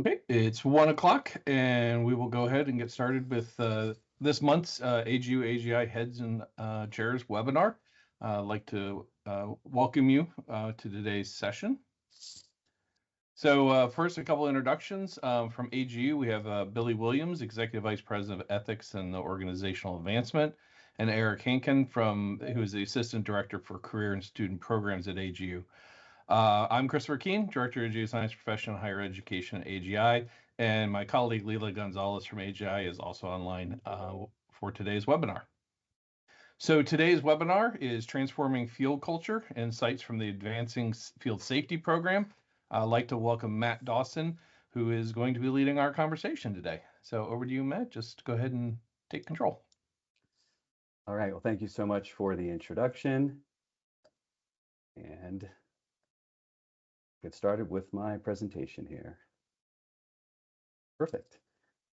Okay, it's 1 o'clock, and we will go ahead and get started with this month's AGU AGI Heads and Chairs webinar. I'd like to welcome you to today's session. So first, a couple introductions from AGU. We have Billy Williams, Executive Vice President of Ethics and Organizational Advancement, and Eric Hankin, who is the Assistant Director for Career and Student Programs at AGU. I'm Christopher Keene, Director of Geoscience Profession and Higher Education at AGI, and my colleague Leila Gonzalez from AGI is also online for today's webinar. So today's webinar is Transforming Field Culture, Insights from the Advancing Field Safety Program. I'd like to welcome Matt Dawson, who is going to be leading our conversation today. So over to you, Matt. Just go ahead and take control. All right, well, thank you so much for the introduction. And get started with my presentation here. Perfect.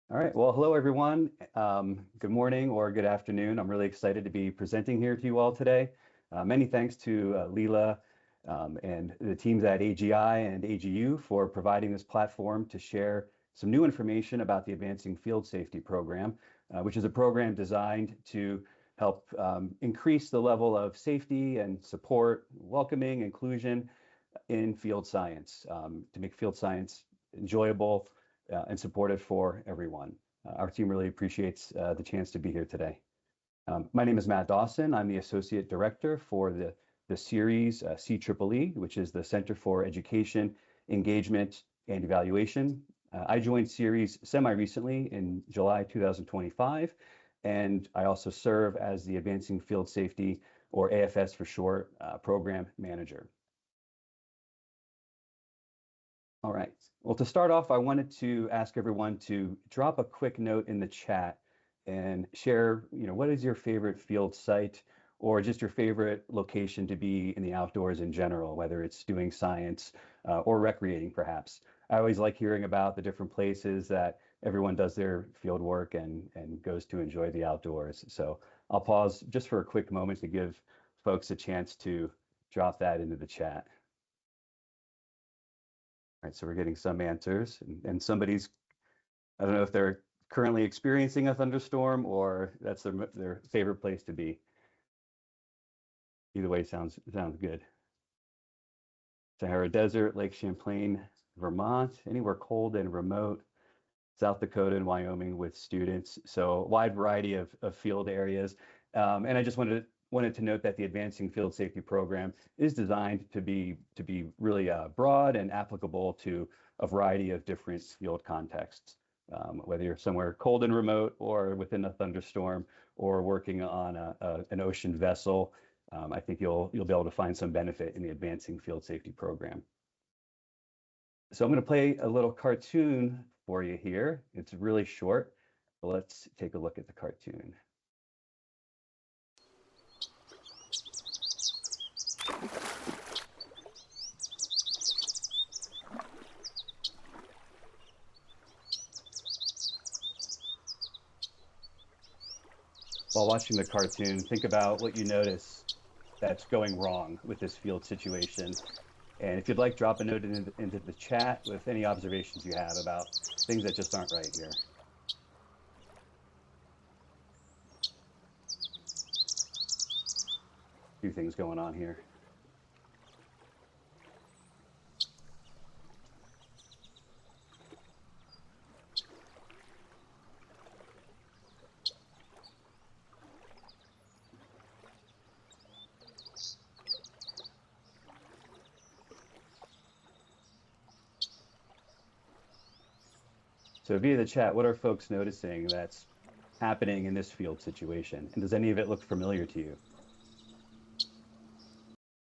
All right, well, hello everyone. Good morning or good afternoon. I'm really excited to be presenting here to you all today. Many thanks to Leila and the teams at AGI and AGU for providing this platform to share some new information about the Advancing Field Safety Program, which is a program designed to help increase the level of safety and support, welcoming, inclusion in field science, to make field science enjoyable and supportive for everyone. Our team really appreciates the chance to be here today. My name is Matt Dawson. I'm the Associate Director for the CIRES CEEE, which is the Center for Education, Engagement, and Evaluation. I joined CIRES semi-recently in July 2025, and I also serve as the Advancing Field Safety, or AFS for short, Program Manager. All right, well, to start off, I wanted to ask everyone to drop a quick note in the chat and share, what is your favorite field site or just your favorite location to be in the outdoors in general, whether it's doing science or recreating perhaps. I always like hearing about the different places that everyone does their field work and goes to enjoy the outdoors. So I'll pause just for a quick moment to give folks a chance to drop that into the chat. All right, so we're getting some answers, and somebody's, I don't know if they're currently experiencing a thunderstorm or that's their favorite place to be. Either way sounds good. Sahara Desert, Lake Champlain, Vermont, anywhere cold and remote, South Dakota and Wyoming with students. So a wide variety of field areas. And I just wanted to note that the Advancing Field Safety Program is designed to be really broad and applicable to a variety of different field contexts. Whether you're somewhere cold and remote or within a thunderstorm or working on an ocean vessel, I think you'll be able to find some benefit in the Advancing Field Safety Program. So I'm going to play a little cartoon for you here. It's really short, but let's take a look at the cartoon. While watching the cartoon, think about what you notice that's going wrong with this field situation. And if you'd like, drop a note into the chat with any observations you have about things that just aren't right here. A few things going on here. So via the chat, what are folks noticing that's happening in this field situation? And does any of it look familiar to you?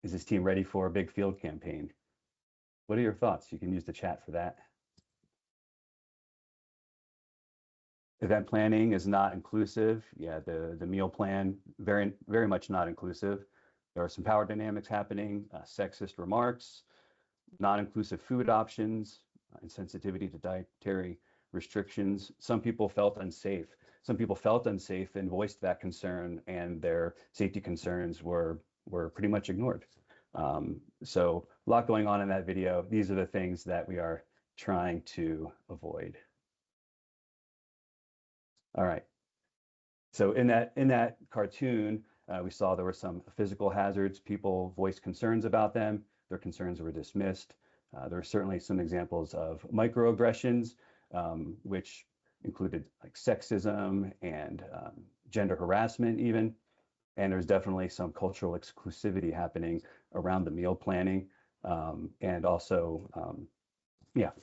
Is this team ready for a big field campaign? What are your thoughts? You can use the chat for that. Event planning is not inclusive. Yeah, the meal plan, very much not inclusive. There are some power dynamics happening, sexist remarks, non-inclusive food options, insensitivity to dietary restrictions. Some people felt unsafe. Some people felt unsafe and voiced that concern, and their safety concerns were pretty much ignored. So a lot going on in that video. These are the things that we are trying to avoid. All right. So in that cartoon, we saw there were some physical hazards. People voiced concerns about them. Their concerns were dismissed. There are certainly some examples of microaggressions, which included like sexism and gender harassment even. And there's definitely some cultural exclusivity happening around the meal planning and also,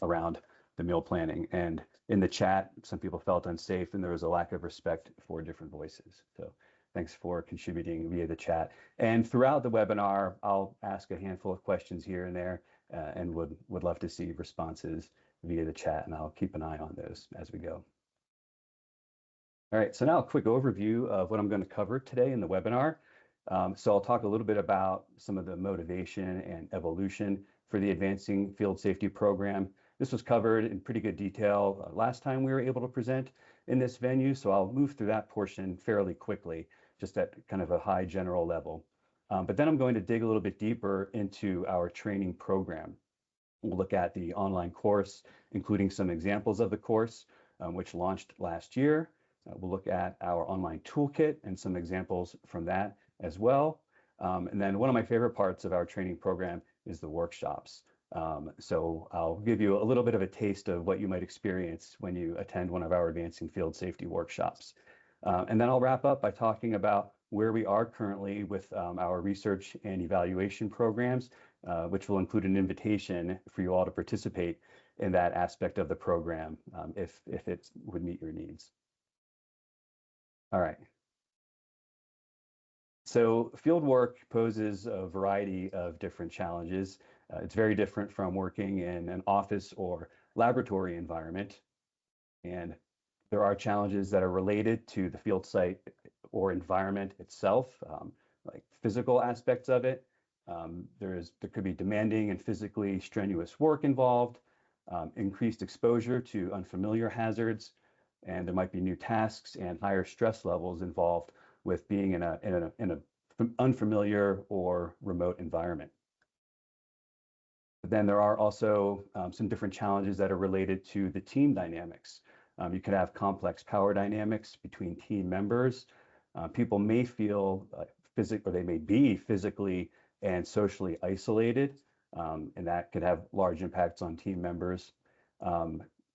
around the meal planning. And in the chat, some people felt unsafe and there was a lack of respect for different voices. So thanks for contributing via the chat. And throughout the webinar, I'll ask a handful of questions here and there and would love to see responses via the chat, and I'll keep an eye on those as we go. All right, so now a quick overview of what I'm going to cover today in the webinar. So I'll talk a little bit about some of the motivation and evolution for the Advancing Field Safety program. This was covered in pretty good detail last time we were able to present in this venue, so I'll move through that portion fairly quickly, just at kind of a high general level. But then I'm going to dig a little bit deeper into our training program. We'll look at the online course, including some examples of the course, which launched last year. We'll look at our online toolkit and some examples from that as well. And then one of my favorite parts of our training program is the workshops. So I'll give you a little bit of a taste of what you might experience when you attend one of our Advancing Field Safety workshops. And then I'll wrap up by talking about where we are currently with our research and evaluation programs, which will include an invitation for you all to participate in that aspect of the program if it would meet your needs. All right. So field work poses a variety of different challenges. It's very different from working in an office or laboratory environment. And there are challenges that are related to the field site or environment itself, like physical aspects of it. There could be demanding and physically strenuous work involved, increased exposure to unfamiliar hazards, and there might be new tasks and higher stress levels involved with being in an unfamiliar or remote environment. But then there are also some different challenges that are related to the team dynamics. You could have complex power dynamics between team members. People may feel or they may be physically and socially isolated, and that could have large impacts on team members.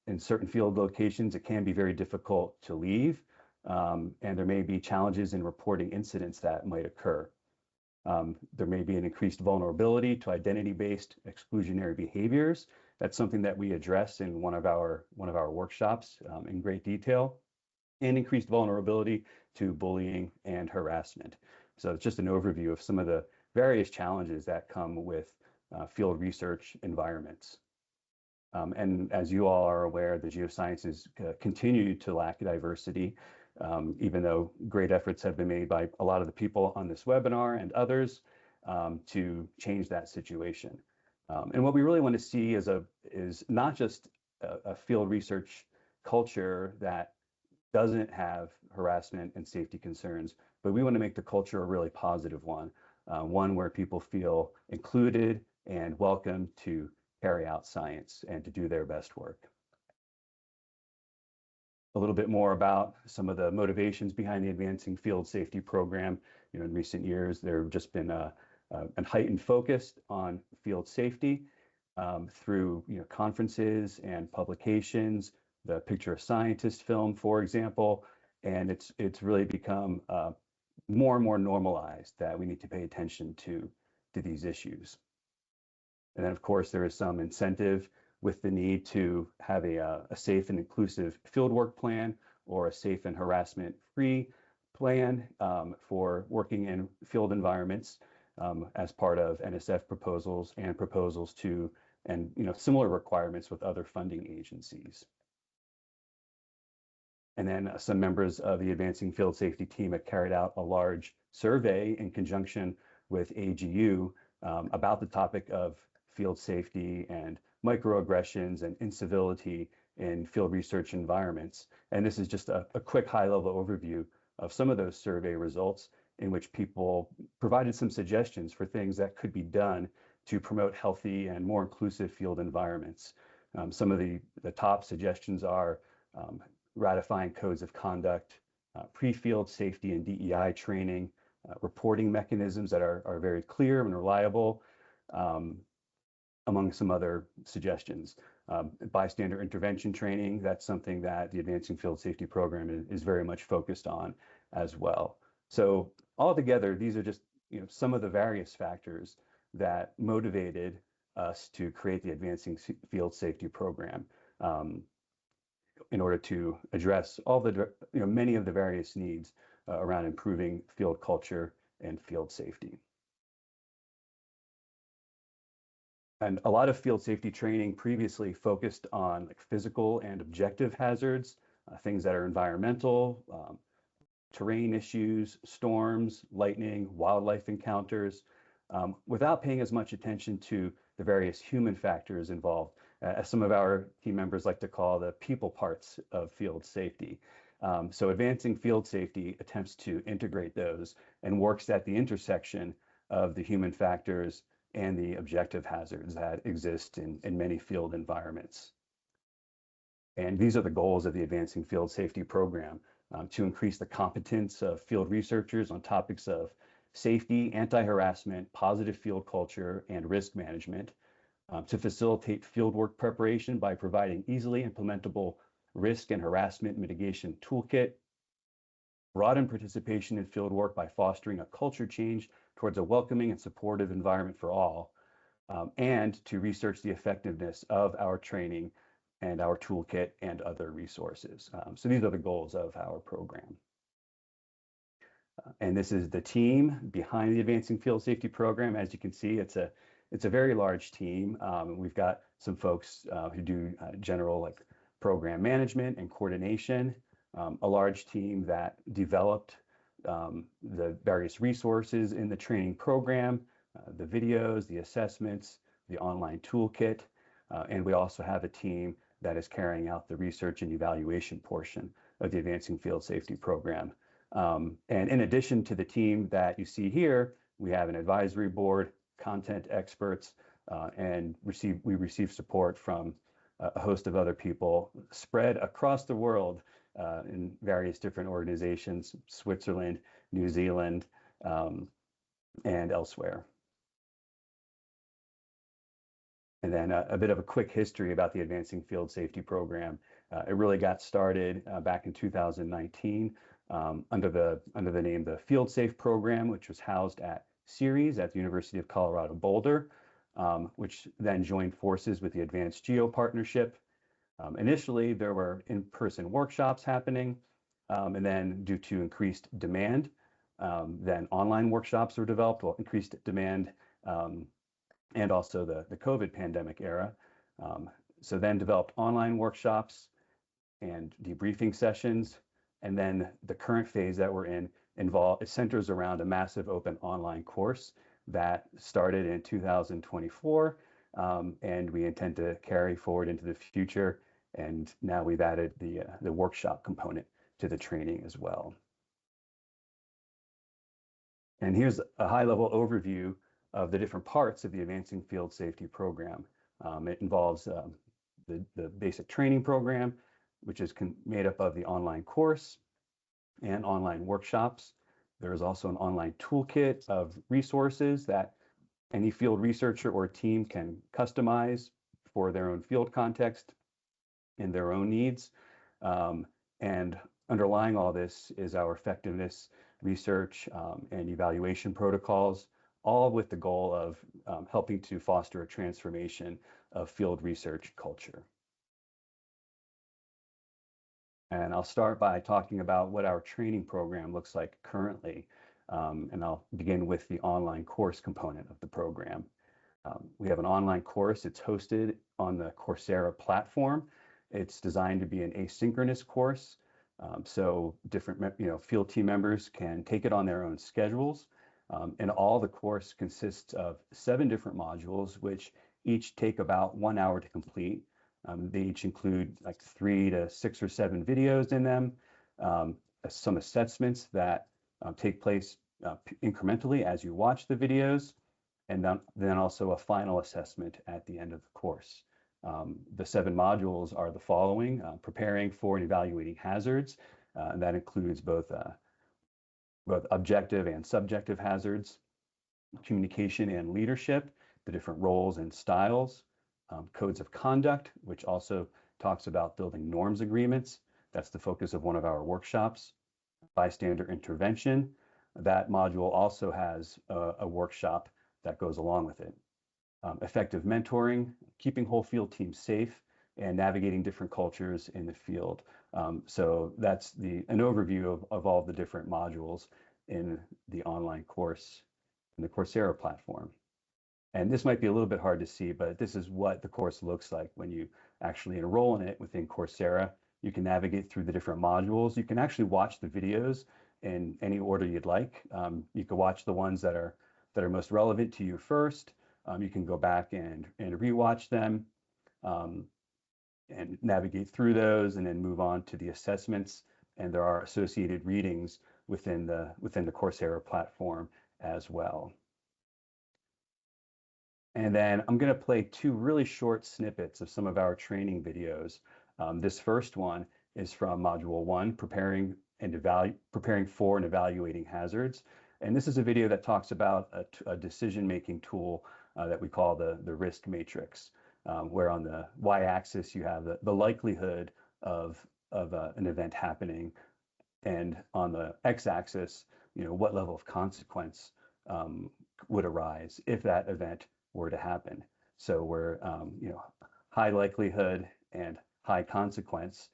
In certain field locations, it can be very difficult to leave, and there may be challenges in reporting incidents that might occur. There may be an increased vulnerability to identity-based exclusionary behaviors. That's something that we address in one of our workshops in great detail, and increased vulnerability to bullying and harassment. So it's just an overview of some of the various challenges that come with field research environments. And as you all are aware, the geosciences continue to lack diversity, even though great efforts have been made by a lot of the people on this webinar and others to change that situation. And what we really want to see is not just a field research culture that doesn't have harassment and safety concerns, but we want to make the culture a really positive one, one where people feel included and welcome to carry out science and to do their best work. A little bit more about some of the motivations behind the Advancing Field Safety program. In recent years, there have just been a heightened focus on field safety through conferences and publications, the Picture of Scientist film, for example, and it's really become more and more normalized that we need to pay attention to these issues. And then, of course, there is some incentive with the need to have a safe and inclusive fieldwork plan or a safe and harassment-free plan for working in field environments as part of NSF proposals and proposals to, and similar requirements with other funding agencies. And then some members of the Advancing Field Safety team have carried out a large survey in conjunction with AGU about the topic of field safety and microaggressions and incivility in field research environments. And this is just a quick high-level overview of some of those survey results in which people provided some suggestions for things that could be done to promote healthy and more inclusive field environments. Some of the top suggestions are ratifying codes of conduct, pre-field safety and DEI training, reporting mechanisms that are very clear and reliable, among some other suggestions. Bystander intervention training, that's something that the Advancing Field Safety program is very much focused on as well. So altogether, these are just some of the various factors that motivated us to create the Advancing Field Safety program in order to address all the many of the various needs around improving field culture and field safety. And a lot of field safety training previously focused on physical and objective hazards, things that are environmental, terrain issues, storms, lightning, wildlife encounters, without paying as much attention to the various human factors involved, as some of our team members like to call the people parts of field safety. So Advancing Field Safety attempts to integrate those and works at the intersection of the human factors and the objective hazards that exist in many field environments. And these are the goals of the Advancing Field Safety program, to increase the competence of field researchers on topics of safety, anti-harassment, positive field culture, and risk management, to facilitate fieldwork preparation by providing easily implementable risk and harassment mitigation toolkit, broaden participation in fieldwork by fostering a culture change towards a welcoming and supportive environment for all, and to research the effectiveness of our training and our toolkit and other resources. So these are the goals of our program. And this is the team behind the Advancing Field Safety program. As you can see, it's a very large team. We've got some folks who do general program management and coordination, a large team that developed the various resources in the training program, the videos, the assessments, the online toolkit, and we also have a team that is carrying out the research and evaluation portion of the Advancing Field Safety program. And in addition to the team that you see here, we have an advisory board, content experts, and we receive support from a host of other people spread across the world in various different organizations, Switzerland, New Zealand, and elsewhere. And then a bit of a quick history about the Advancing Field Safety program. It really got started back in 2019 under the name the FieldSafe program, which was housed at CIRES at the University of Colorado Boulder, which then joined forces with the ADVANCEGeo Partnership. Initially, there were in-person workshops happening, and then due to increased demand, then online workshops were developed, increased demand, and also the COVID pandemic era. So then developed online workshops and debriefing sessions. And then the current phase that we're in centers around a massive open online course that started in 2024. And we intend to carry forward into the future. And now we've added the workshop component to the training as well. And here's a high-level overview of the different parts of the Advancing Field Safety program. It involves the basic training program, which is made up of the online course and online workshops. There is also an online toolkit of resources that any field researcher or team can customize for their own field context and their own needs. And underlying all this is our effectiveness research and evaluation protocols, all with the goal of helping to foster a transformation of field research culture. And I'll start by talking about what our training program looks like currently. And I'll begin with the online course component of the program. We have an online course. It's hosted on the Coursera platform. It's designed to be an asynchronous course. So different field team members can take it on their own schedules. And all the course consists of 7 different modules, which each take about 1 hour to complete. They each include 3 to 6 or 7 videos in them, some assessments that take place incrementally as you watch the videos, and then also a final assessment at the end of the course. The 7 modules are the following: preparing for and evaluating hazards, and that includes both objective and subjective hazards, communication and leadership, the different roles and styles, codes of conduct, which also talks about building norms agreements. That's the focus of one of our workshops. Bystander intervention. That module also has a workshop that goes along with it. Effective mentoring, keeping whole field teams safe, and navigating different cultures in the field. So that's an overview of all the different modules in the online course in the Coursera platform. And this might be a little bit hard to see, but this is what the course looks like when you actually enroll in it within Coursera. You can navigate through the different modules. You can actually watch the videos in any order you'd like. You can watch the ones that are most relevant to you first. You can go back and rewatch them and navigate through those, and then move on to the assessments. And there are associated readings within the Coursera platform as well. And then I'm going to play 2 really short snippets of some of our training videos. This first one is from Module 1, preparing for and evaluating hazards. And this is a video that talks about a decision-making tool that we call the risk matrix, where on the y-axis you have the likelihood of an event happening, and on the x-axis, what level of consequence would arise if that event were to happen. So we're, high likelihood and high consequence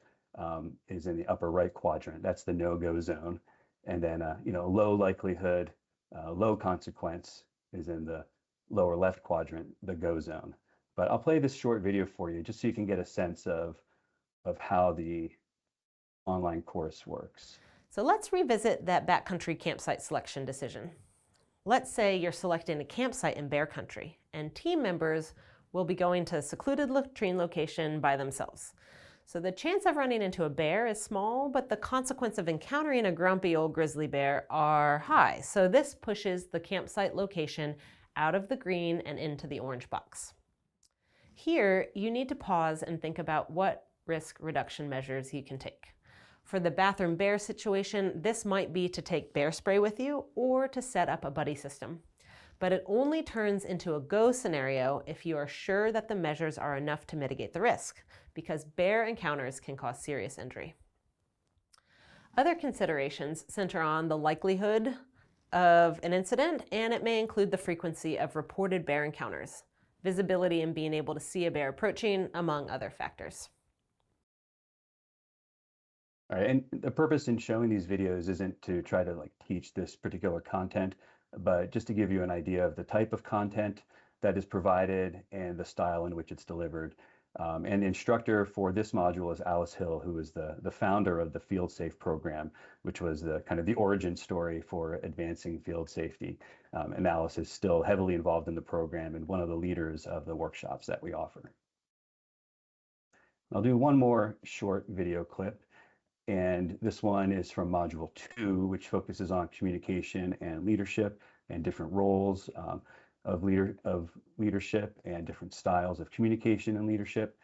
is in the upper right quadrant. That's the no-go zone. And then, low likelihood, low consequence is in the lower left quadrant, the go zone. But I'll play this short video for you just so you can get a sense of how the online course works. So let's revisit that backcountry campsite selection decision. Let's say you're selecting a campsite in bear country, and team members will be going to a secluded latrine location by themselves. So the chance of running into a bear is small, but the consequence of encountering a grumpy old grizzly bear are high. So this pushes the campsite location out of the green and into the orange box. Here, you need to pause and think about what risk reduction measures you can take. For the bathroom bear situation, this might be to take bear spray with you or to set up a buddy system. But it only turns into a go scenario if you are sure that the measures are enough to mitigate the risk, because bear encounters can cause serious injury. Other considerations center on the likelihood of an incident, and it may include the frequency of reported bear encounters, visibility and being able to see a bear approaching, among other factors. All right, and the purpose in showing these videos isn't to try to teach this particular content, but just to give you an idea of the type of content that is provided and the style in which it's delivered. And the instructor for this module is Alice Hill, who is the founder of the FieldSafe program, which was the origin story for advancing field safety. And Alice is still heavily involved in the program and one of the leaders of the workshops that we offer. I'll do one more short video clip. And this one is from Module 2, which focuses on communication and leadership and different roles of leadership and different styles of communication and leadership.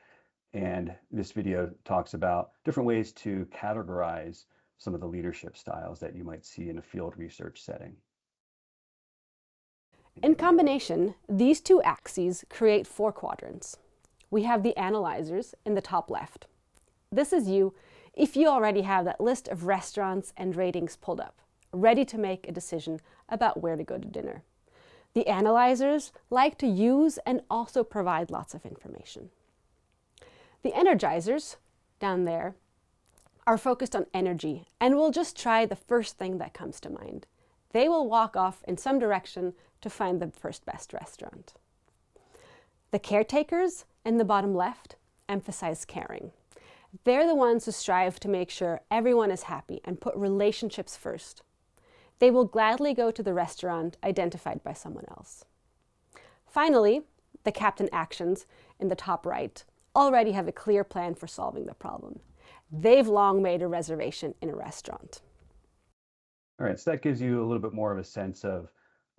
And this video talks about different ways to categorize some of the leadership styles that you might see in a field research setting. In combination, these 2 axes create 4 quadrants. We have the analyzers in the top left. This is you if you already have that list of restaurants and ratings pulled up, ready to make a decision about where to go to dinner. The analyzers like to use and also provide lots of information. The energizers, down there, are focused on energy and will just try the first thing that comes to mind. They will walk off in some direction to find the first best restaurant. The caretakers, in the bottom left, emphasize caring. They're the ones who strive to make sure everyone is happy and put relationships first. They will gladly go to the restaurant identified by someone else. Finally, the captain actions in the top right already have a clear plan for solving the problem. They've long made a reservation in a restaurant. All right, so that gives you a little bit more of a sense of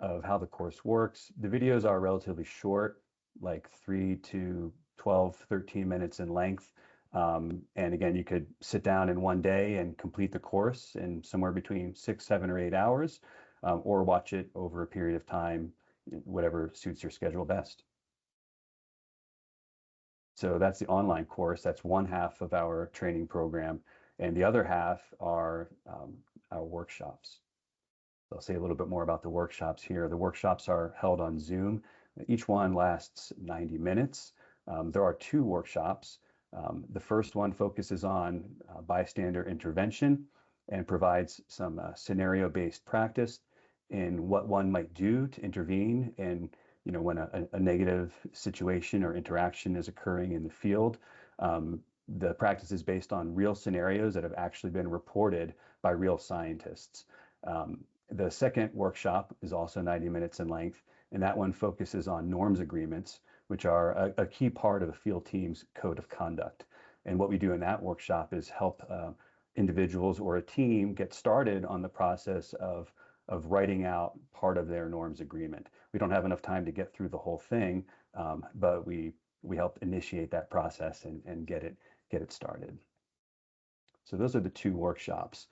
how the course works. The videos are relatively short, like 3 to 12, 13 minutes in length. And again, you could sit down in one day and complete the course in somewhere between 6, 7, or 8 hours, or watch it over a period of time, whatever suits your schedule best. So that's the online course. That's one half of our training program. And the other half are our workshops. I'll say a little bit more about the workshops here. The workshops are held on Zoom. Each one lasts 90 minutes. There are 2 workshops. The first one focuses on bystander intervention and provides some scenario-based practice in what one might do to intervene in, when a negative situation or interaction is occurring in the field. The practice is based on real scenarios that have actually been reported by real scientists. The second workshop is also 90 minutes in length, and that one focuses on norms agreements, which are a key part of a field team's code of conduct. And what we do in that workshop is help individuals or a team get started on the process of writing out part of their norms agreement. We don't have enough time to get through the whole thing, but we help initiate that process and get it started. So those are the 2 workshops.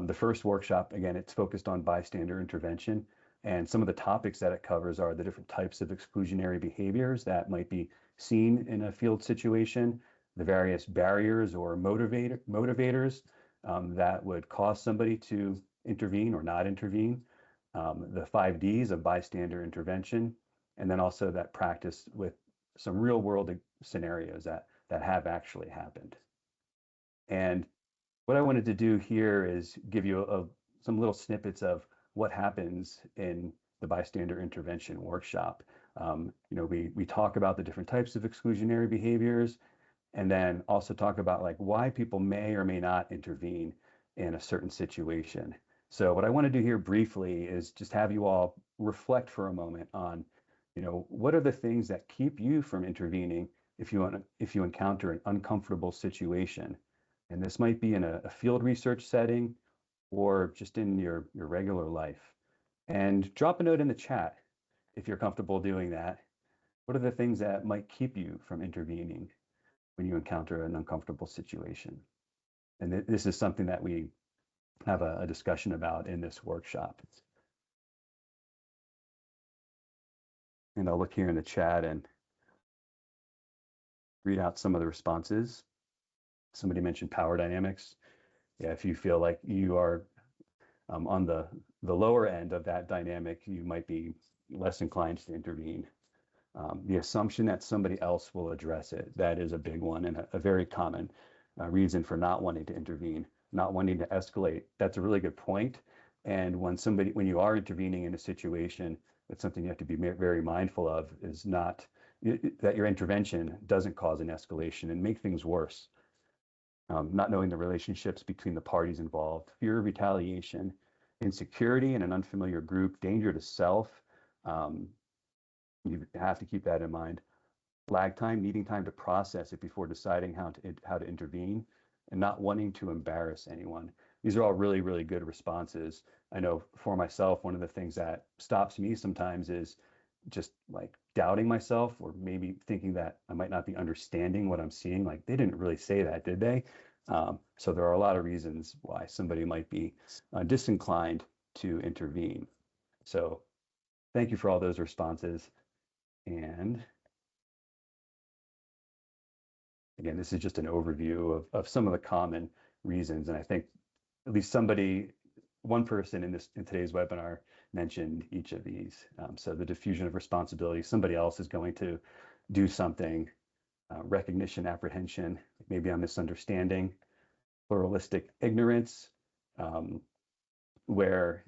The first workshop, again, it's focused on bystander intervention, and some of the topics that it covers are the different types of exclusionary behaviors that might be seen in a field situation, the various barriers or motivators that would cause somebody to intervene or not intervene, the 5 Ds of bystander intervention, and then also that practice with some real world scenarios that have actually happened. And what I wanted to do here is give you some little snippets of what happens in the bystander intervention workshop. We talk about the different types of exclusionary behaviors, and then also talk about why people may or may not intervene in a certain situation. So what I want to do here briefly is just have you all reflect for a moment on, what are the things that keep you from intervening if you encounter an uncomfortable situation. And this might be in a field research setting or just in your regular life. And drop a note in the chat if you're comfortable doing that. What are the things that might keep you from intervening when you encounter an uncomfortable situation? And this is something that we have a discussion about in this workshop. And I'll look here in the chat and read out some of the responses. Somebody mentioned power dynamics. Yeah, if you feel like you are on the lower end of that dynamic, you might be less inclined to intervene. The assumption that somebody else will address it, that is a big one and a very common reason for not wanting to intervene, not wanting to escalate. That's a really good point. And when you are intervening in a situation, it's something you have to be very mindful of, is not that your intervention doesn't cause an escalation and make things worse. Not knowing the relationships between the parties involved, fear of retaliation, insecurity in an unfamiliar group, danger to self. You have to keep that in mind. Lag time, needing time to process it before deciding how to intervene, and not wanting to embarrass anyone. These are all really, really good responses. I know for myself, one of the things that stops me sometimes is just doubting myself, or maybe thinking that I might not be understanding what I'm seeing. They didn't really say that, did they? So there are a lot of reasons why somebody might be disinclined to intervene. So thank you for all those responses. And again, this is just an overview of some of the common reasons. And I think at least one person in today's webinar mentioned each of these. So the diffusion of responsibility, somebody else is going to do something, recognition, apprehension, maybe a misunderstanding, pluralistic ignorance, where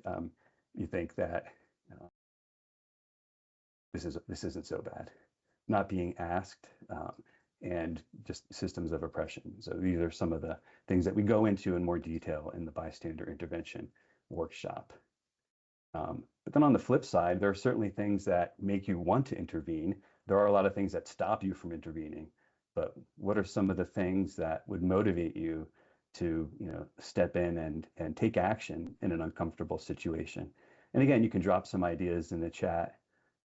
you think that this isn't so bad, not being asked, and just systems of oppression. So these are some of the things that we go into in more detail in the bystander intervention workshop. But then on the flip side, there are certainly things that make you want to intervene. There are a lot of things that stop you from intervening. But what are some of the things that would motivate you to step in and take action in an uncomfortable situation? And again, you can drop some ideas in the chat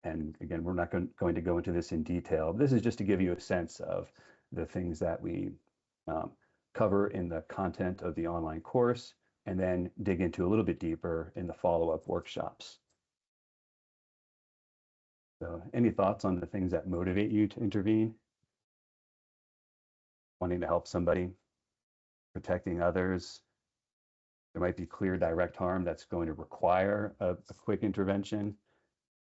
And again, we're not going to go into this in detail. This is just to give you a sense of the things that we cover in the content of the online course, and then dig into a little bit deeper in the follow-up workshops. So any thoughts on the things that motivate you to intervene? Wanting to help somebody, protecting others. There might be clear direct harm that's going to require a quick intervention.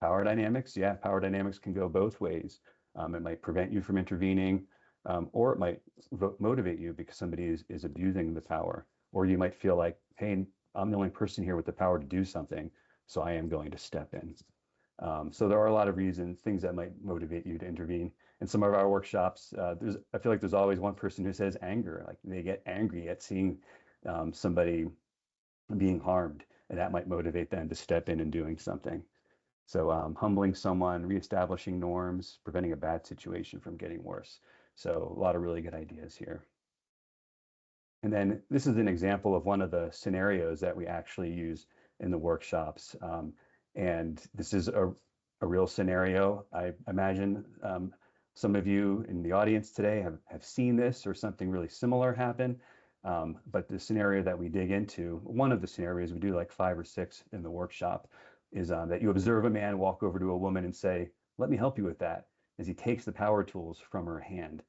Power dynamics, yeah, power dynamics can go both ways. It might prevent you from intervening, or it might motivate you because somebody is abusing the power. Or you might feel like, hey, I'm the only person here with the power to do something, so I am going to step in. So there are a lot of reasons, things that might motivate you to intervene. In some of our workshops, I feel like there's always one person who says anger, like they get angry at seeing somebody being harmed, and that might motivate them to step in and doing something. So humbling someone, reestablishing norms, preventing a bad situation from getting worse. So a lot of really good ideas here. And then this is an example of one of the scenarios that we actually use in the workshops. And this is a real scenario. I imagine some of you in the audience today have seen this or something really similar happen. But the scenario that we dig into, one of the scenarios, we do like 5 or 6 in the workshop, is that you observe a man walk over to a woman and say, "Let me help you with that," as he takes the power tools from her hand.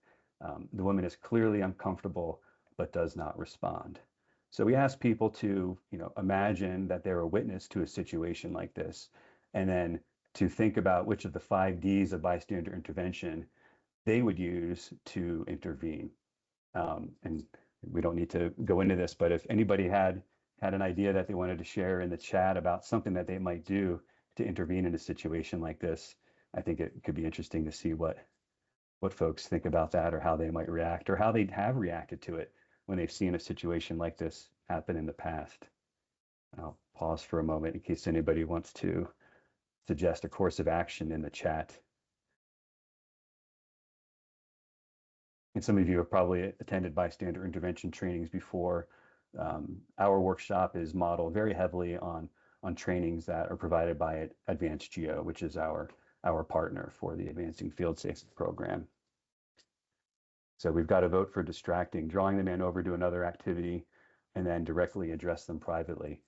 The woman is clearly uncomfortable, but does not respond. So we ask people to, imagine that they're a witness to a situation like this, and then to think about which of the 5 Ds of bystander intervention they would use to intervene. And we don't need to go into this, but if anybody had an idea that they wanted to share in the chat about something that they might do to intervene in a situation like this, I think it could be interesting to see what folks think about that, or how they might react, or how they have reacted to it when they've seen a situation like this happen in the past. I'll pause for a moment in case anybody wants to suggest a course of action in the chat. And some of you have probably attended bystander intervention trainings before. Our workshop is modeled very heavily on trainings that are provided by ADVANCEGeo, which is our partner for the Advancing Field Safety program. So we've got a vote for distracting, drawing the man over to another activity, and then directly address them privately.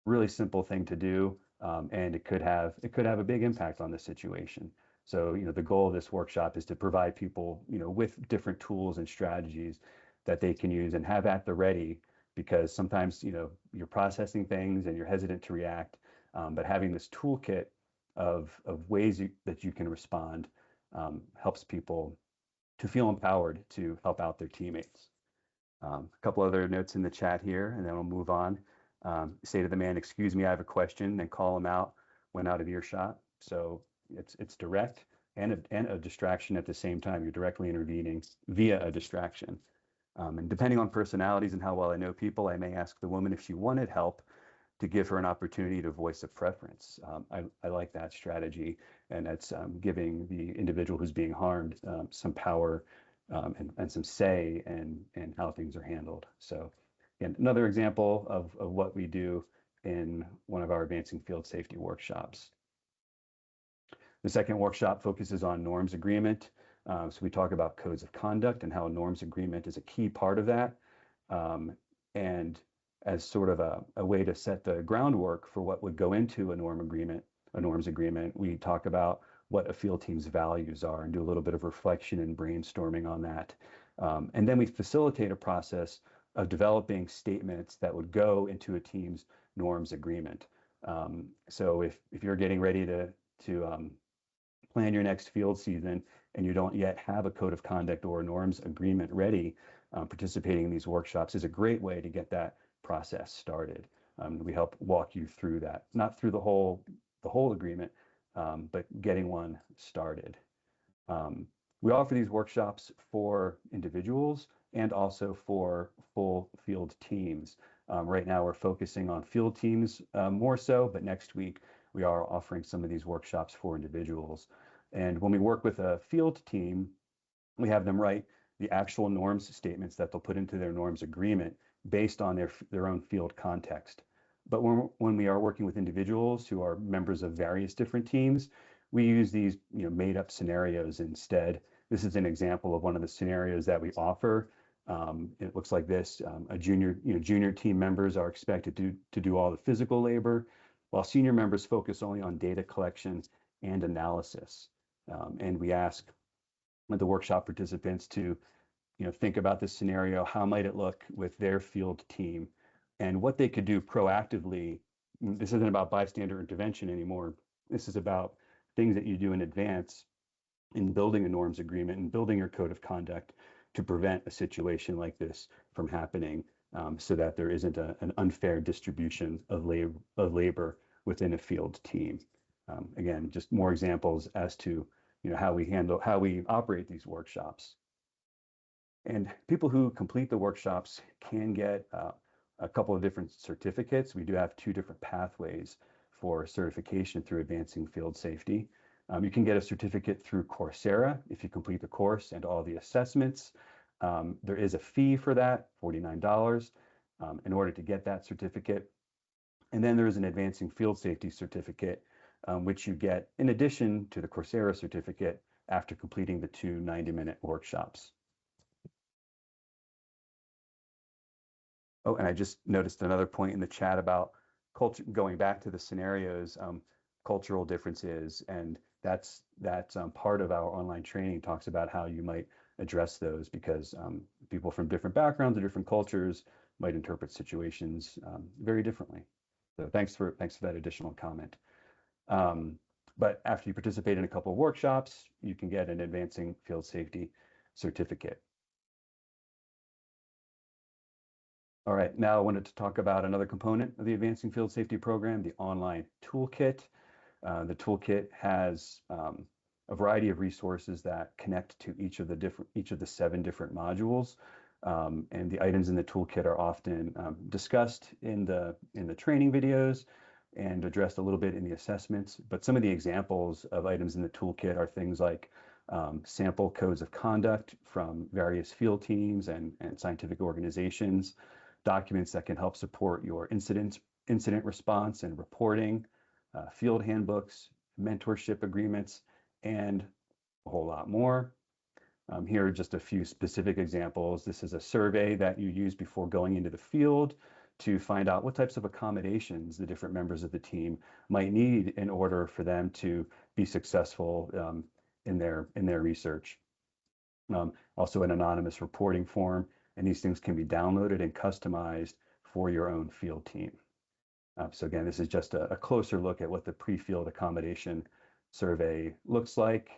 Really simple thing to do, and it could have a big impact on the situation. So, the goal of this workshop is to provide people, with different tools and strategies that they can use and have at the ready, because sometimes, you're processing things and you're hesitant to react, but having this toolkit of ways that you can respond helps people to feel empowered to help out their teammates. A couple other notes in the chat here, and then we'll move on. Say to the man, "Excuse me, I have a question," and call him out when out of earshot. So it's direct and a distraction at the same time. You're directly intervening via a distraction. And depending on personalities and how well I know people, I may ask the woman if she wanted help to give her an opportunity to voice a preference. I like that strategy, and that's giving the individual who's being harmed some power and some say in how things are handled. So again, another example of what we do in one of our advancing field safety workshops. The second workshop focuses on norms agreement. So we talk about codes of conduct and how a norms agreement is a key part of that. And as sort of a way to set the groundwork for what would go into a norms agreement, we talk about what a field team's values are and do a little bit of reflection and brainstorming on that. And then we facilitate a process of developing statements that would go into a team's norms agreement. So if you're getting ready to plan your next field season and you don't yet have a code of conduct or a norms agreement ready, participating in these workshops is a great way to get that process started. We help walk you through that, not through the whole agreement, but getting one started. We offer these workshops for individuals and also for full field teams. Right now we're focusing on field teams more so, but next week we are offering some of these workshops for individuals. And when we work with a field team, we have them write the actual norms statements that they'll put into their norms agreement based on their own field context. But when we are working with individuals who are members of various different teams, we use these made up scenarios instead. This is an example of one of the scenarios that we offer. It looks like this. Junior team members are expected to do all the physical labor, while senior members focus only on data collection and analysis. And we ask the workshop participants to think about this scenario. How might it look with their field team, and what they could do proactively. This isn't about bystander intervention anymore. This is about things that you do in advance in building a norms agreement and building your code of conduct to prevent a situation like this from happening, so that there isn't an unfair distribution of labor within a field team. Again, just more examples as to how we operate these workshops. And people who complete the workshops can get a couple of different certificates. We do have 2 different pathways for certification through Advancing Field Safety. You can get a certificate through Coursera if you complete the course and all the assessments. There is a fee for that, $49, in order to get that certificate. And then there is an Advancing Field Safety certificate, which you get in addition to the Coursera certificate after completing the 2 90-minute workshops. Oh, and I just noticed another point in the chat about culture, going back to the scenarios, cultural differences, and that's part of our online training talks about how you might address those, because people from different backgrounds or different cultures might interpret situations very differently. So thanks for that additional comment. But after you participate in a couple of workshops, you can get an Advancing Field Safety certificate. All right, now I wanted to talk about another component of the Advancing Field Safety program, the online toolkit. The toolkit has a variety of resources that connect to each of the 7 different modules, and the items in the toolkit are often discussed in the training videos and addressed a little bit in the assessments. But some of the examples of items in the toolkit are things like sample codes of conduct from various field teams and scientific organizations, documents that can help support your incident response and reporting, field handbooks, mentorship agreements, and a whole lot more. Here are just a few specific examples. This is a survey that you use before going into the field to find out what types of accommodations the different members of the team might need in order for them to be successful in their research. Also an anonymous reporting form, and these things can be downloaded and customized for your own field team. So again, this is just a closer look at what the pre-field accommodation survey looks like.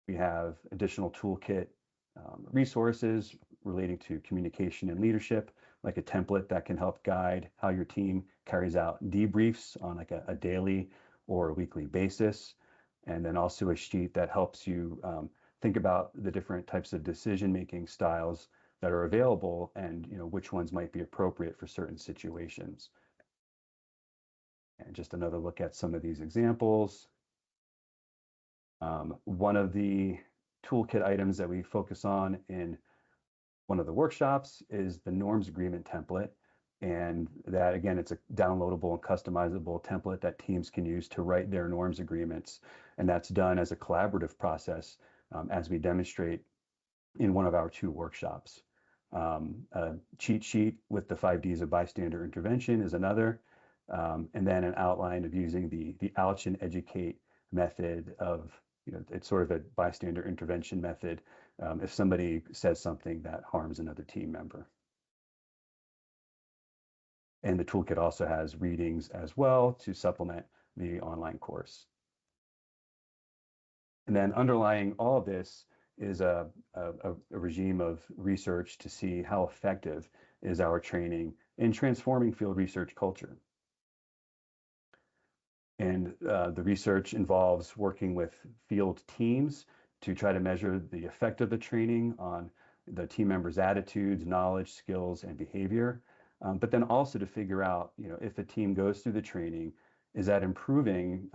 We have additional toolkit resources relating to communication and leadership, like a template that can help guide how your team carries out debriefs on like a daily or a weekly basis. And then also a sheet that helps you think about the different types of decision-making styles that are available, and which ones might be appropriate for certain situations. And just another look at some of these examples. One of the toolkit items that we focus on in one of the workshops is the norms agreement template. And that, again, it's a downloadable and customizable template that teams can use to write their norms agreements. And that's done as a collaborative process, as we demonstrate in one of our 2 workshops. A cheat sheet with the 5 Ds of bystander intervention is another. And then an outline of using the ouch and educate method of, it's sort of a bystander intervention method if somebody says something that harms another team member. And the toolkit also has readings as well to supplement the online course. And then underlying all of this is a regime of research to see how effective is our training in transforming field research culture. And the research involves working with field teams to try to measure the effect of the training on the team members' attitudes, knowledge, skills, and behavior. But then also to figure out, if a team goes through the training, is that improving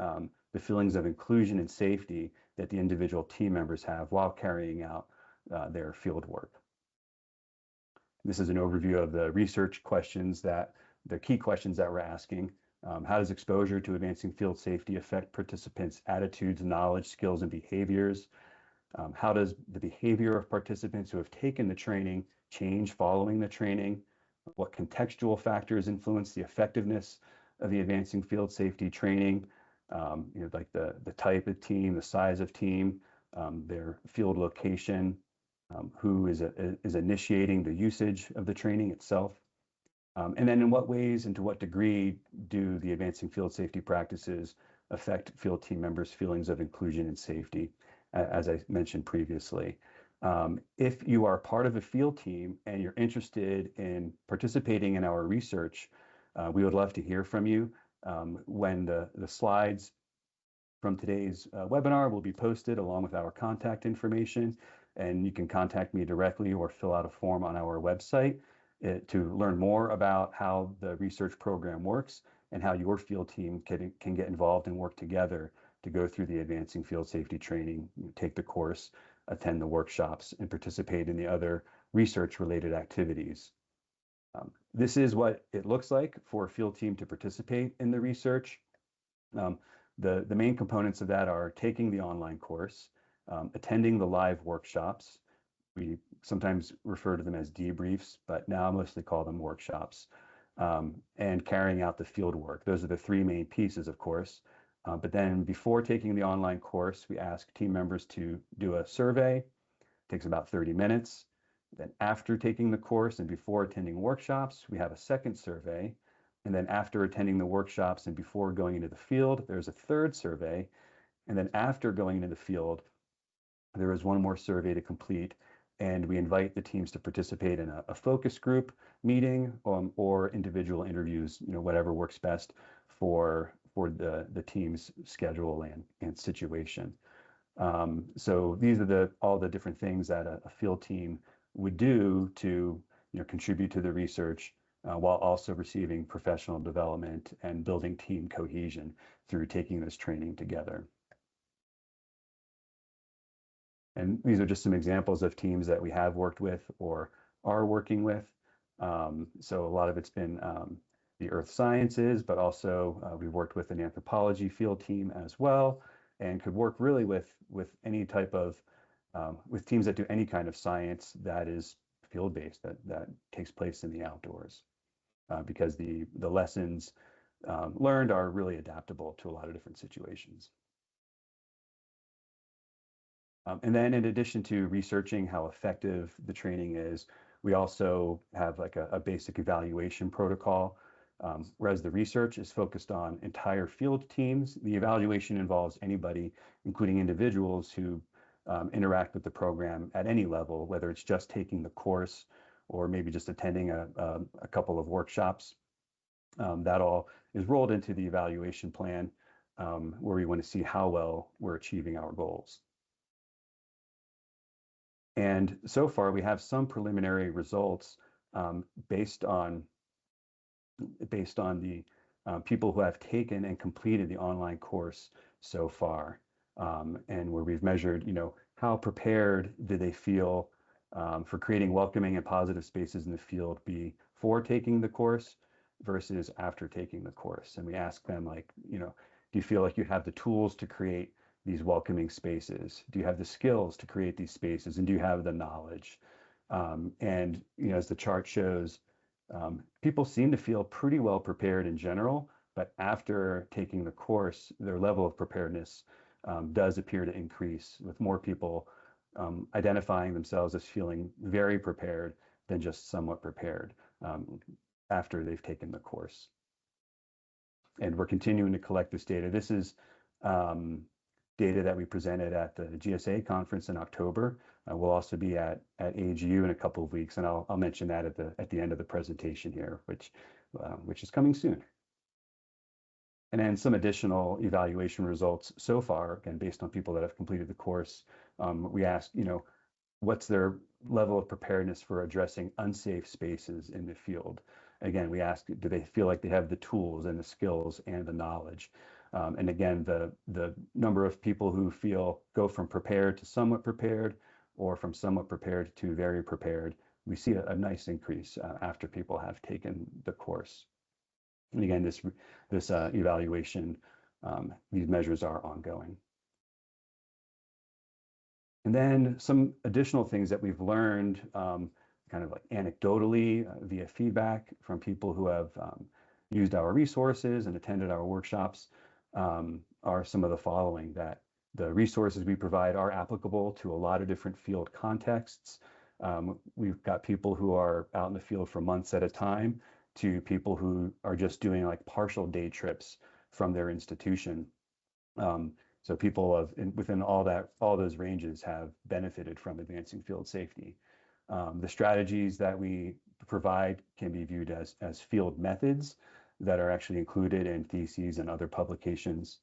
the feelings of inclusion and safety that the individual team members have while carrying out their field work. This is an overview of the research questions, the key questions that we're asking. How does exposure to advancing field safety affect participants' attitudes, knowledge, skills, and behaviors? How does the behavior of participants who have taken the training change following the training? What contextual factors influence the effectiveness of the advancing field safety training? Like the type of team, the size of team, their field location, who is initiating the usage of the training itself. And then in what ways and to what degree do the advancing field safety practices affect field team members' feelings of inclusion and safety, as I mentioned previously. If you are part of a field team and you're interested in participating in our research, we would love to hear from you. When the slides from today's webinar will be posted along with our contact information, and you can contact me directly or fill out a form on our website to learn more about how the research program works and how your field team can get involved and work together to go through the advancing field safety training, take the course, attend the workshops, and participate in the other research related activities. This is what it looks like for a field team to participate in the research. The main components of that are taking the online course, attending the live workshops. We sometimes refer to them as debriefs, but now I mostly call them workshops, and carrying out the field work. Those are the three main pieces, of course. But then before taking the online course, we ask team members to do a survey. It takes about 30 minutes. Then after taking the course and before attending workshops, we have a second survey. And then after attending the workshops and before going into the field, there's a third survey. And then after going into the field, there is one more survey to complete. And we invite the teams to participate in a focus group meeting or individual interviews, whatever works best for the team's schedule and situation. So these are all the different things that a field team would do to contribute to the research while also receiving professional development and building team cohesion through taking this training together. And these are just some examples of teams that we have worked with or are working with. So a lot of it's been the earth sciences, but also we've worked with an anthropology field team as well, and could work really with any type of, with teams that do any kind of science that is field-based, that takes place in the outdoors, because the lessons learned are really adaptable to a lot of different situations. And then in addition to researching how effective the training is, we also have like a basic evaluation protocol. Whereas the research is focused on entire field teams, the evaluation involves anybody, including individuals who interact with the program at any level, whether it's just taking the course or maybe just attending a couple of workshops. That all is rolled into the evaluation plan, where we want to see how well we're achieving our goals. And so far, we have some preliminary results based on the people who have taken and completed the online course so far, and where we've measured, how prepared do they feel for creating welcoming and positive spaces in the field before taking the course versus after taking the course. And we ask them, like, do you feel like you have the tools to create these welcoming spaces? Do you have the skills to create these spaces? And do you have the knowledge? And as the chart shows, people seem to feel pretty well prepared in general, but after taking the course, their level of preparedness does appear to increase, with more people identifying themselves as feeling very prepared than just somewhat prepared after they've taken the course. And we're continuing to collect this data. This is data that we presented at the GSA conference in October. We'll also be at AGU in a couple of weeks, and I'll mention that at the end of the presentation here, which is coming soon. And then some additional evaluation results so far, again, based on people that have completed the course. We asked, what's their level of preparedness for addressing unsafe spaces in the field? Again, we ask, do they feel like they have the tools and the skills and the knowledge? And again, the number of people who go from prepared to somewhat prepared, or from somewhat prepared to very prepared, we see a nice increase after people have taken the course. And again, this evaluation, these measures are ongoing. And then some additional things that we've learned kind of like anecdotally via feedback from people who have used our resources and attended our workshops are some of the following: that the resources we provide are applicable to a lot of different field contexts. We've got people who are out in the field for months at a time to people who are just doing like partial day trips from their institution. So people within all those ranges have benefited from advancing field safety. The strategies that we provide can be viewed as field methods that are actually included in theses and other publications.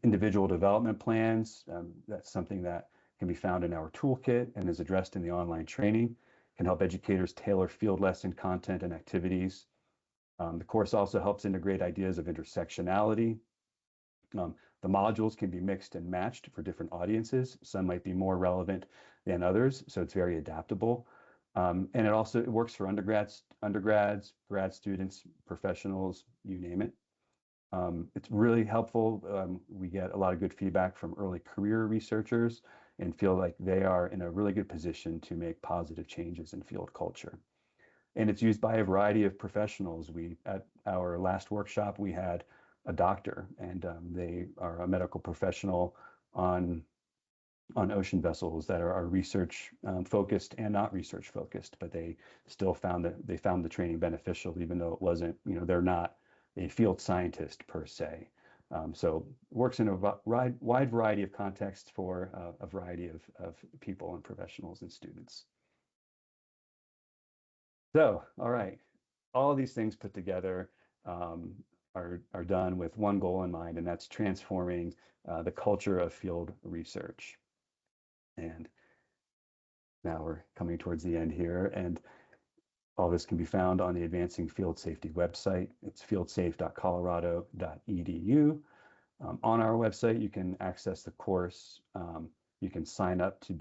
Individual development plans, that's something that can be found in our toolkit and is addressed in the online training, can help educators tailor field lesson content and activities. The course also helps integrate ideas of intersectionality. The modules can be mixed and matched for different audiences. Some might be more relevant than others, so it's very adaptable. And it works for undergrads, grad students, professionals, you name it. It's really helpful. We get a lot of good feedback from early career researchers and feel like they are in a really good position to make positive changes in field culture. And it's used by a variety of professionals. At our last workshop, we had a doctor, and they are a medical professional on ocean vessels that are research focused and not research focused, but they still found the training beneficial, even though it wasn't, they're not a field scientist per se. So works in a wide variety of contexts for a variety of people and professionals and students. So, all right, all of these things put together are done with one goal in mind, and that's transforming the culture of field research. And now we're coming towards the end here, and all this can be found on the Advancing Field Safety website. It's fieldsafe.colorado.edu. On our website, you can access the course. You can sign up to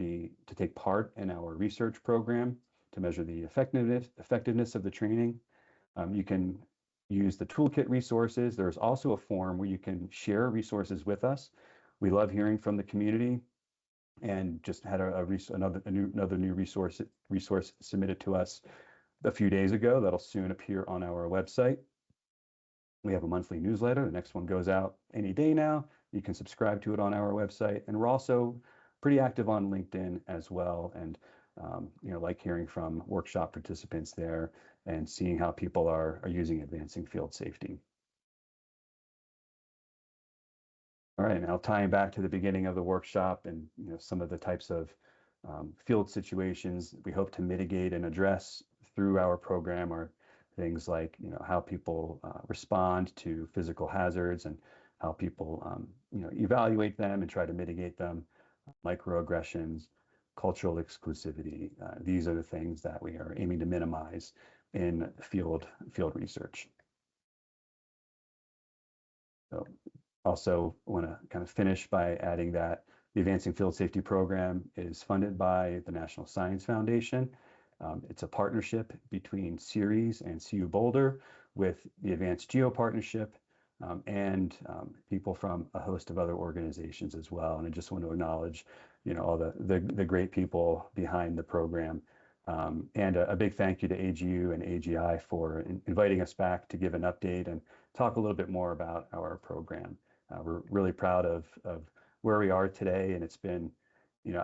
take part in our research program to measure the effectiveness of the training. You can use the toolkit resources. There's also a form where you can share resources with us. We love hearing from the community, and just had another new resource submitted to us a few days ago that'll soon appear on our website. We have a monthly newsletter. The next one goes out any day now. You can subscribe to it on our website, and we're also pretty active on LinkedIn as well, and like hearing from workshop participants there and seeing how people are using advancing field safety. All right, now tying back to the beginning of the workshop and some of the types of field situations we hope to mitigate and address through our program are things like how people respond to physical hazards and how people evaluate them and try to mitigate them, microaggressions, cultural exclusivity. These are the things that we are aiming to minimize in field research. So also want to kind of finish by adding that the Advancing Field Safety Program is funded by the National Science Foundation. It's a partnership between CIRES and CU Boulder with the ADVANCEGeo Partnership and people from a host of other organizations as well. And I just want to acknowledge, all the great people behind the program. And a big thank you to AGU and AGI for inviting us back to give an update and talk a little bit more about our program. We're really proud of where we are today, and it's been,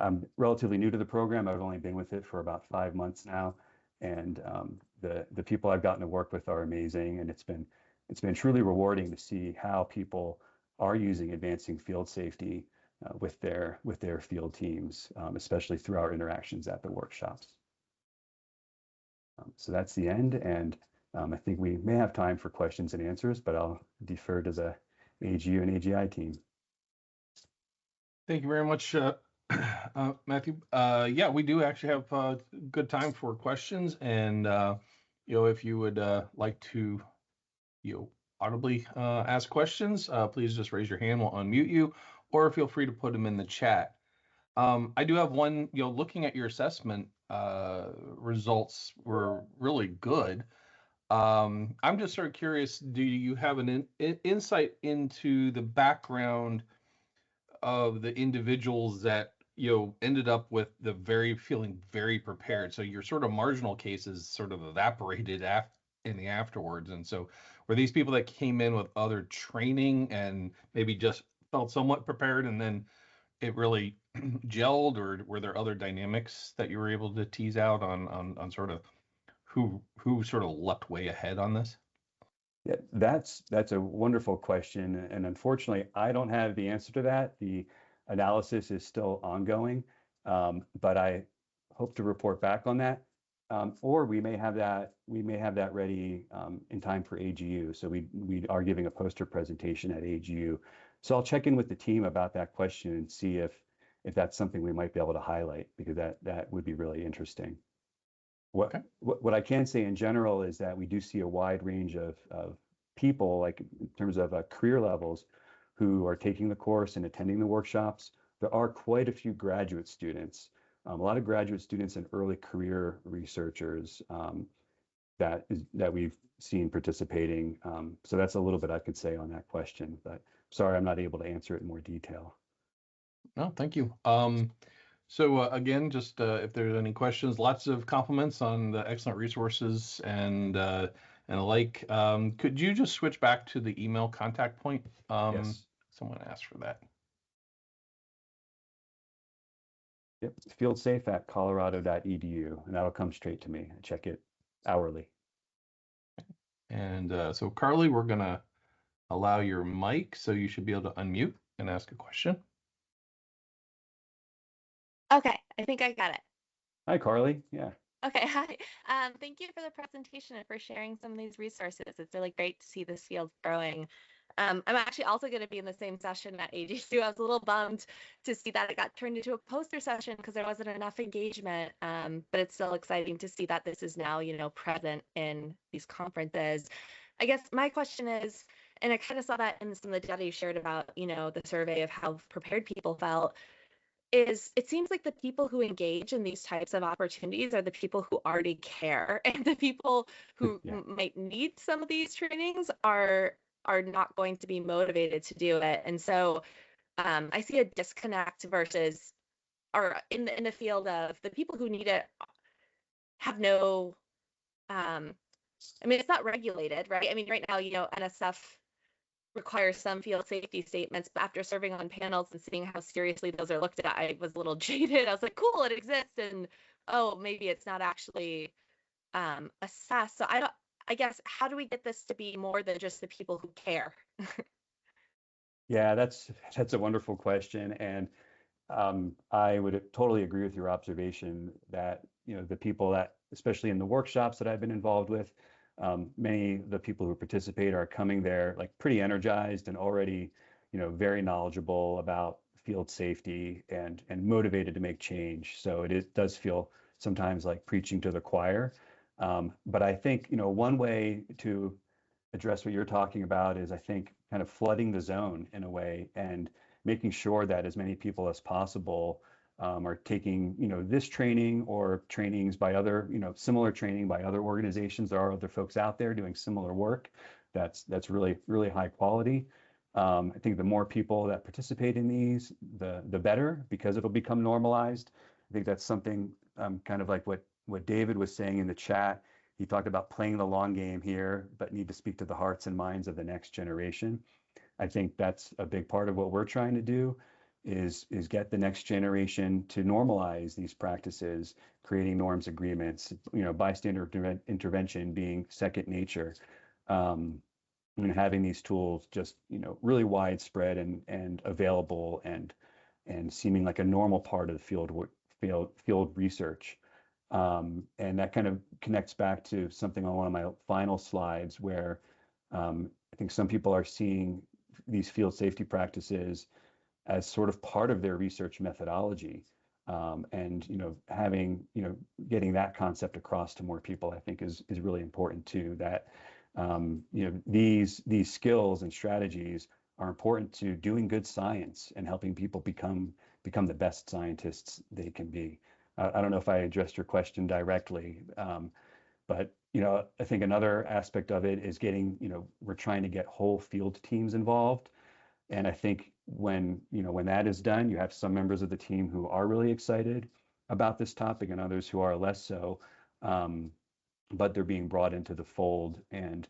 I'm relatively new to the program. I've only been with it for about 5 months now, and the people I've gotten to work with are amazing, and it's been truly rewarding to see how people are using advancing field safety with their field teams, especially through our interactions at the workshops. So that's the end, and I think we may have time for questions and answers, but I'll defer to the AGU and AGI team. Thank you very much, Matthew. Yeah, we do actually have good time for questions, and if you would like to audibly ask questions, please just raise your hand. We'll unmute you, or feel free to put them in the chat. I do have one. Looking at your assessment results were really good. I'm just sort of curious, do you have an insight into the background of the individuals that ended up with the feeling very prepared? So your sort of marginal cases sort of evaporated in the afterwards, and so were these people that came in with other training and maybe just felt somewhat prepared, and then it really gelled, or were there other dynamics that you were able to tease out on sort of who sort of leapt way ahead on this? Yeah, that's a wonderful question, and unfortunately, I don't have the answer to that. The analysis is still ongoing, but I hope to report back on that. Or we may have that ready in time for AGU. So we are giving a poster presentation at AGU. So I'll check in with the team about that question and see if that's something we might be able to highlight, because that would be really interesting. Okay. What I can say in general is that we do see a wide range of people, like in terms of career levels, who are taking the course and attending the workshops. There are quite a few graduate students, a lot of graduate students and early career researchers that we've seen participating. So that's a little bit I could say on that question, but sorry, I'm not able to answer it in more detail. No, thank you. So again, just if there's any questions, lots of compliments on the excellent resources and the like. Could you just switch back to the email contact point? Yes. Someone asked for that. Yep, FieldSafe@colorado.edu, and that'll come straight to me. I check it hourly. And so Carly, we're gonna allow your mic, so you should be able to unmute and ask a question. Okay, I think I got it. Hi, Carly. Yeah. Okay, hi. Thank you for the presentation and for sharing some of these resources. It's really great to see this field growing. I'm actually also going to be in the same session at ADVANCEGeo. I was a little bummed to see that it got turned into a poster session because there wasn't enough engagement, but it's still exciting to see that this is now, present in these conferences. I guess my question is, and I kind of saw that in some of the data you shared about, the survey of how prepared people felt, is it seems like the people who engage in these types of opportunities are the people who already care, and the people who might need some of these trainings are not going to be motivated to do it. And so I see a disconnect versus, or in the field of the people who need it have no, it's not regulated, right? Right now, NSF requires some field safety statements, but after serving on panels and seeing how seriously those are looked at, I was a little jaded. I was like, cool, it exists, and oh, maybe it's not actually assessed. So I guess, how do we get this to be more than just the people who care? Yeah, that's a wonderful question, and I would totally agree with your observation that the people that, especially in the workshops that I've been involved with, many of the people who participate are coming there like pretty energized and already, very knowledgeable about field safety and motivated to make change. So it does feel sometimes like preaching to the choir. But I think, one way to address what you're talking about is, I think, kind of flooding the zone in a way and making sure that as many people as possible are taking, this training or trainings by other, similar training by other organizations. There are other folks out there doing similar work that's really, really high quality. I think the more people that participate in these, the better, because it'll become normalized. I think that's something kind of like what David was saying in the chat. He talked about playing the long game here, but need to speak to the hearts and minds of the next generation. I think that's a big part of what we're trying to do, is get the next generation to normalize these practices, creating norms agreements, bystander intervention being second nature, and having these tools just, really widespread and available and seeming like a normal part of the field research. And that kind of connects back to something on one of my final slides where I think some people are seeing these field safety practices as sort of part of their research methodology. And getting that concept across to more people, I think is really important too. That these skills and strategies are important to doing good science and helping people become the best scientists they can be. I don't know if I addressed your question directly, But, I think another aspect of it is getting, we're trying to get whole field teams involved. And I think when that is done, you have some members of the team who are really excited about this topic and others who are less so. But they're being brought into the fold and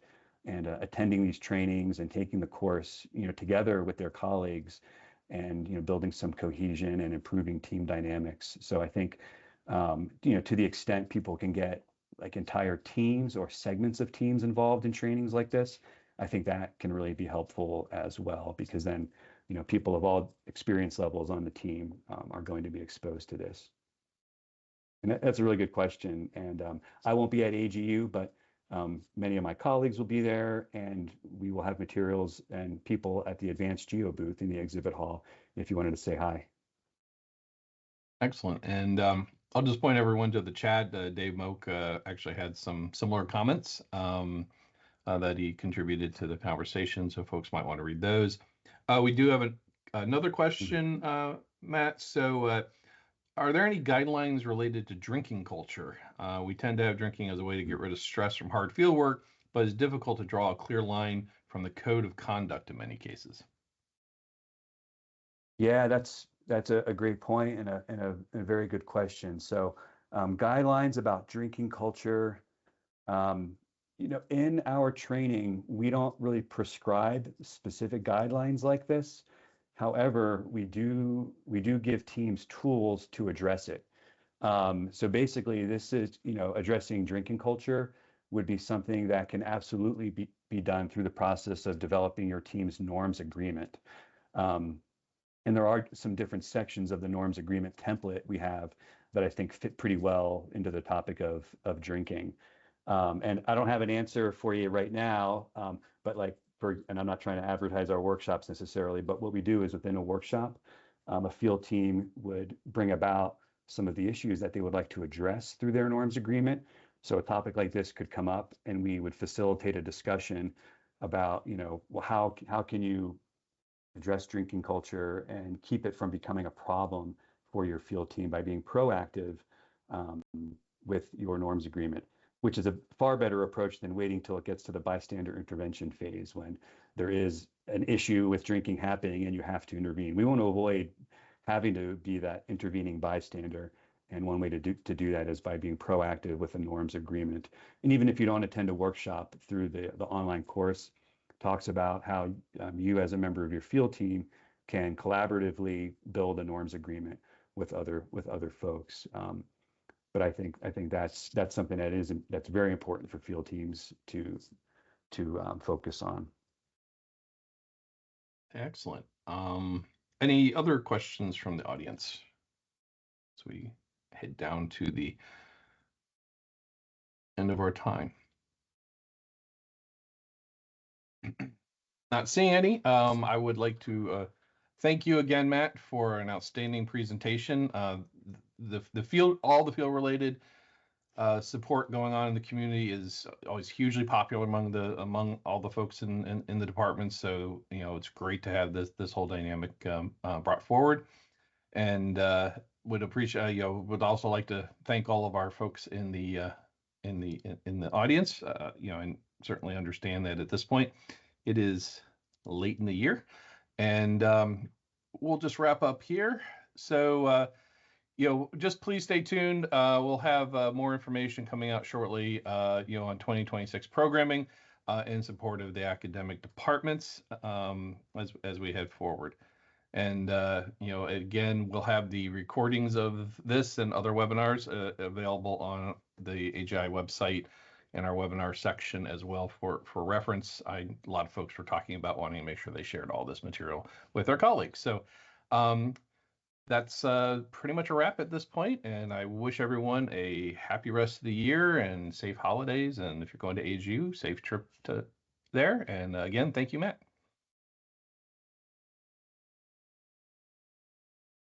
attending these trainings and taking the course, together with their colleagues and, building some cohesion and improving team dynamics. So I think, to the extent people can get like entire teams or segments of teams involved in trainings like this, I think that can really be helpful as well, because then, people of all experience levels on the team are going to be exposed to this. And that's a really good question. And I won't be at AGU, but many of my colleagues will be there, and we will have materials and people at the ADVANCEGeo booth in the exhibit hall if you wanted to say hi. Excellent. And I'll just point everyone to the chat. Dave Moak actually had some similar comments that he contributed to the conversation, so folks might want to read those. We do have another question, Matt. So are there any guidelines related to drinking culture? We tend to have drinking as a way to get rid of stress from hard field work, but it's difficult to draw a clear line from the code of conduct in many cases. Yeah, that's a great point and a very good question. So guidelines about drinking culture, in our training, we don't really prescribe specific guidelines like this. However, we do give teams tools to address it. So basically, this is, addressing drinking culture would be something that can absolutely be done through the process of developing your team's norms agreement. And there are some different sections of the norms agreement template we have that I think fit pretty well into the topic of drinking. And I don't have an answer for you right now, but and I'm not trying to advertise our workshops necessarily, but what we do is within a workshop, a field team would bring about some of the issues that they would like to address through their norms agreement. So a topic like this could come up, and we would facilitate a discussion about, well, how can you address drinking culture and keep it from becoming a problem for your field team by being proactive with your norms agreement, which is a far better approach than waiting till it gets to the bystander intervention phase when there is an issue with drinking happening and you have to intervene. We want to avoid having to be that intervening bystander. And one way to do that is by being proactive with a norms agreement. And even if you don't attend a workshop, through the online course, talks about how you as a member of your field team can collaboratively build a norms agreement with other folks. But I think that's something that's very important for field teams to focus on. Excellent. Any other questions from the audience as we head down to the end of our time? Not seeing any. I would like to thank you again, Matt, for an outstanding presentation. The field related support going on in the community is always hugely popular among all the folks in the department. So it's great to have this whole dynamic brought forward, and would appreciate would also like to thank all of our folks in the audience. And certainly understand that at this point it is late in the year, and we'll just wrap up here. So just please stay tuned. We'll have more information coming out shortly, on 2026 programming in support of the academic departments as we head forward. And again, we'll have the recordings of this and other webinars available on the AGI website and our webinar section as well for reference. A lot of folks were talking about wanting to make sure they shared all this material with their colleagues. So that's pretty much a wrap at this point, and I wish everyone a happy rest of the year and safe holidays. And if you're going to AGU, safe trip to there. And again, thank you, Matt.